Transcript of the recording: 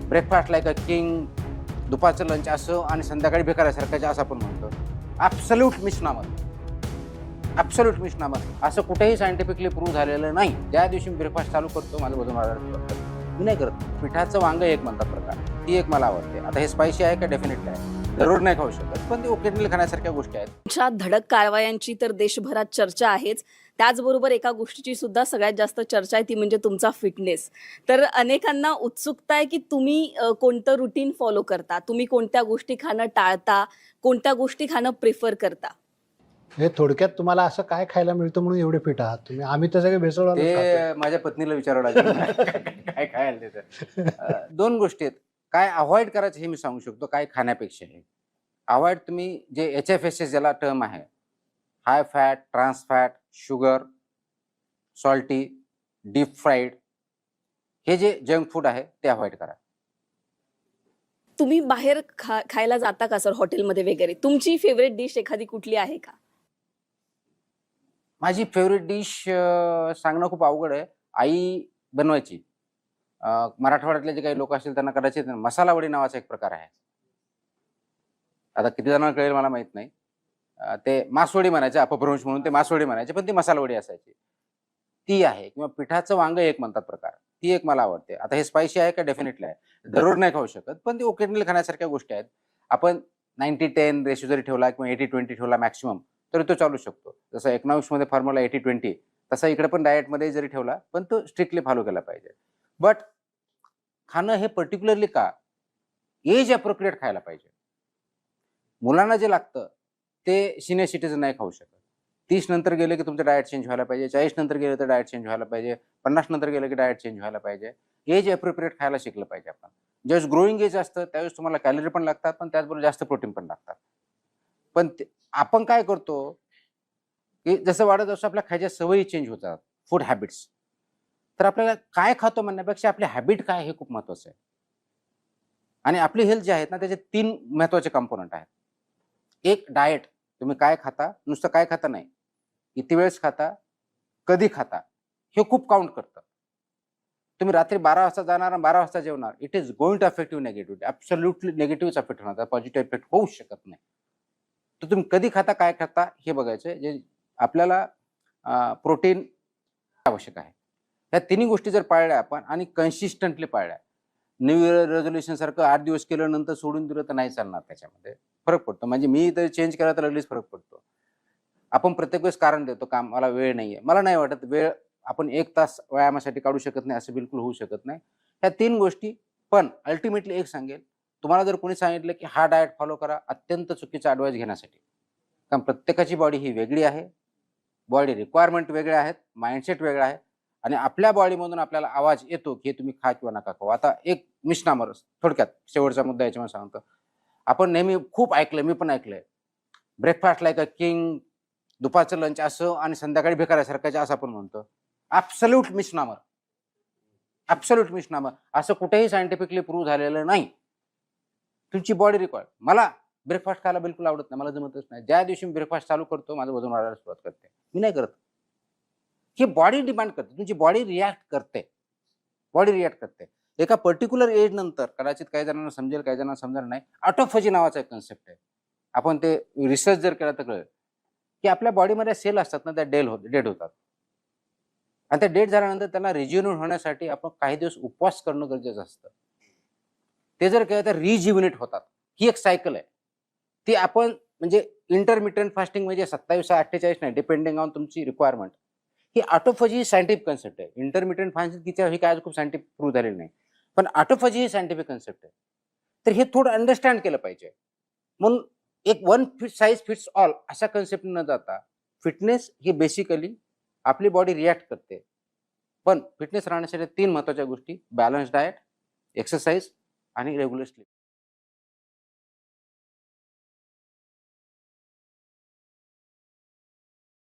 Breakfast like a king, दुपारचं lunch असं आणि संध्याकाळी बेकारासारखं असं आपण म्हणतो. ॲब्सोल्यूट मिसनामर. ॲब्सोल्यूट मिसनामर. असं कुठेही सायंटिफिकली प्रूव्ह झालेलं नाही. ज्या दिवशी मी ब्रेकफास्ट चालू करतो माझं वजन वाढायला सुरुवात करतं. मी नाही करत. पिठाचं वांग एक म्हणतात प्रकार. ती एक मला आवडते. आता हे स्पायसी आहे का? डेफिनेटली आहे. जरूर नाही खाऊ शकत, पण ते ओकेजनली खाण्यासारख्या गोष्टी आहेत. तुमच्या धडक कारवायांची तर देशभरात चर्चा आहेच. त्याचबरोबर एका गोष्टीची सुद्धा सगळ्यात जास्त चर्चा आहे ती म्हणजे तुमचा फिटनेस. तर अनेकांना उत्सुकता आहे की तुम्ही कोणतं रुटीन फॉलो करता? तुम्ही कोणत्या गोष्टी खाणं टाळता? कोणत्या गोष्टी खाणं प्रिफर करता? हे थोडक्यात तुम्हाला असं काय खायला मिळतं म्हणून एवढे फिट आहात तुम्ही? आम्ही तर सगळे भेसळवालंच खातोय. ते माझ्या पत्नीला विचारावं लागेल. काय खायला देतं. दोन गोष्टी आहेत. काय अव्हॉइड करायचं हे मी सांगू शकतो, काय खाण्यापेक्षा हे. अव्हॉइड तुम्ही जे एच-एफ-एस-एस ज्याला टर्म आहे, high fat, trans fat, sugar, salty, deep fried हे जे जंक फूड आहे ते अव्हॉइड करा. तुम्ही बाहेर खायला जाता का सर हॉटेलमध्ये वगैरे? तुमची फेव्हरेट डिश एखादी कुठली आहे का? माझी फेव्हरेट डिश सांगणं खूप अवघड आहे. आई बनवायची. मराठवाड्यातले जे काही लोक असतील त्यांना कदाचित मसाला वडी नावाचा एक प्रकार आहे. आता किती जणांना कळेल मला माहीत नाही. ते मासवडी म्हणायचे, अपभ्रंश म्हणून ते मासवडी म्हणायचे, पण ती मसाला वडी असायची. ती आहे किंवा पिठाचं वांग एक म्हणतात प्रकार. ती एक मला आवडते. आता हे स्पायसी आहे का? डेफिनेटली आहे. जरूर नाही खाऊ शकत, पण ते ओकेजनली खाण्यासारख्या गोष्टी आहेत. आपण 90-10 रेशो जरी ठेवला किंवा 80-20 ठेवला मॅक्सिमम, तरी तो चालू शकतो. जसं इकॉनॉमिक्समध्ये फॉर्म्युला 80-20 तसा इकडे पण डाएटमध्ये जरी ठेवला, पण तो स्ट्रिक्टली फॉलो केला पाहिजे. बट खाणं हे पर्टिक्युलरली का? एज अप्रोप्रिएट खायला पाहिजे. मुलांना जे लागतं ते सिनियर सिटिझन नाही खाऊ शकत. 30 नंतर गेले की तुमचं डाएट चेंज व्हायला पाहिजे. 40 नंतर गेलं तर डाएट चेंज व्हायला पाहिजे. 50 नंतर गेलं की डाएट चेंज व्हायला पाहिजे. एज अप्रोप्रिएट खायला शिकलं पाहिजे आपण. ज्यावेळेस ग्रोइंग एज असतं त्यावेळेस तुम्हाला कॅलरी पण लागतात, पण त्याचबरोबर जास्त प्रोटीन पण लागतात. पण आपण काय करतो, की जसं वाढत असतो आपल्या खायच्या सवयी चेंज होतात, फूड हॅबिट्स. तर आपल्याला काय खातो म्हणण्यापेक्षा आपली हॅबिट काय हे खूप महत्त्वाचं आहे. आणि आपली हेल्थ जी आहे ना त्याचे 3 महत्त्वाचे कंपोनंट आहेत. एक डाएट, तुम्ही काय खाता, नुसतं काय खाता नाही. किती वेळेस खाता, कधी खाता, हे खूप काउंट करतं. तुम्ही रात्री 12 वाजता जाणार आणि 12 वाजता जेवणार. It is going to affect you negatively. Absolutely निगेटिव्हच अफेक्ट होणार. पॉझिटिव्ह इफेक्ट होऊच शकत नाही. तर तुम्ही कधी खाता, काय खाता हे बघायचं आहे. जे आपल्याला प्रोटीन आवश्यक आहे. ह्या तिन्ही गोष्टी जर पाळल्या आपण आणि कन्सिस्टंटली पाळल्या, न्यू इयर रेझोल्यूशन सारखं 8 दिवस केलं नंतर सोडून दिलं तर नाही चालणार त्याच्यामध्ये. फरक पडतो. म्हणजे मी तर चेंज केला तर लगेच फरक पडतो. आपण प्रत्येक वेळेस कारण देतो, का मला वेळ नाहीये. मला नाही वाटत वेळ आपण 1 तास व्यायामासाठी काढू शकत नाही असं बिलकुल होऊ शकत नाही. ह्या 3 गोष्टी पण अल्टिमेटली एक सांगेल, तुम्हाला जर कोणी सांगितलं की हा डायट फॉलो करा, अत्यंत चुकीचा ॲडव्हाइस घेण्यासाठी. कारण प्रत्येकाची बॉडी ही वेगळी आहे. बॉडी रिक्वायरमेंट वेगळ्या आहेत, माइंडसेट वेगळा आहे आणि आपल्या बॉडीमधून आपल्याला आवाज येतो, की हे तुम्ही खा किंवा नका खाऊ. आता एक मिशनामर थोडक्यात शेवटचा मुद्दा याच्यामध्ये सांगतो. आपण नेहमी खूप ऐकलंय, मी पण ऐकलंय. ब्रेकफास्ट लाईक अ किंग, दुपारचं लंच असं आणि संध्याकाळी बेकारासारखं असं आपण म्हणतो. ॲब्सोल्यूट मिसनामर. ॲब्सोल्यूट मिसनामर. असं कुठेही सायंटिफिकली प्रूव्ह झालेलं नाही. तुमची बॉडी रिक्वायर्ड. मला ब्रेकफास्ट खायला बिलकुल आवडत नाही. मला जमतच नाही. ज्या दिवशी मी ब्रेकफास्ट चालू करतो माझं वजन वाढायला सुरुवात करते. मी नाही करत. ही बॉडी डिमांड करते. तुमची बॉडी रिएक्ट करते. बॉडी रिएक्ट करते. एका पर्टिक्युलर एज नंतर कदाचित काही जणांना समजेल, काही जणांना समजणार नाही. ऑटोफॅजी नावाचा एक कन्सेप्ट आहे. आपण ते रिसर्च जर केला तर कळेल, की आपल्या बॉडीमध्ये सेल असतात ना त्या डेड होतात. आणि त्या डेड झाल्यानंतर त्यांना रिज्युव्हनेट होण्यासाठी आपण काही दिवस उपवास करणं गरजेचं असतं. ते जर केलं तर रिज्युव्हनेट होतात. ही एक सायकल आहे. ती आपण म्हणजे इंटरमिटेंट फास्टिंग म्हणजे 27-48 नाही डिपेंडिंग ऑन तुमची रिक्वायरमेंट. ही ऑटोफॅजी ही सायंटिफिक कन्सेप्ट आहे. इंटरमिटेंट फास्टिंग ही काय खूप सायंटिफिक प्रूव्ह झालेली नाही. पण ऑटोफॅजी ही सायंटिफिक कन्सेप्ट आहे. तर हे थोडं अंडरस्टँड केलं पाहिजे. म्हणून एक वन साइज फिट्स ऑल अशा कन्सेप्ट न जाता फिटनेस ही बेसिकली आपली बॉडी रिॲक्ट करते. पण फिटनेस राहण्यासाठी 3 महत्त्वाच्या गोष्टी बॅलन्स डाएट, एक्सरसाइज आणि रेग्युलर स्लीप.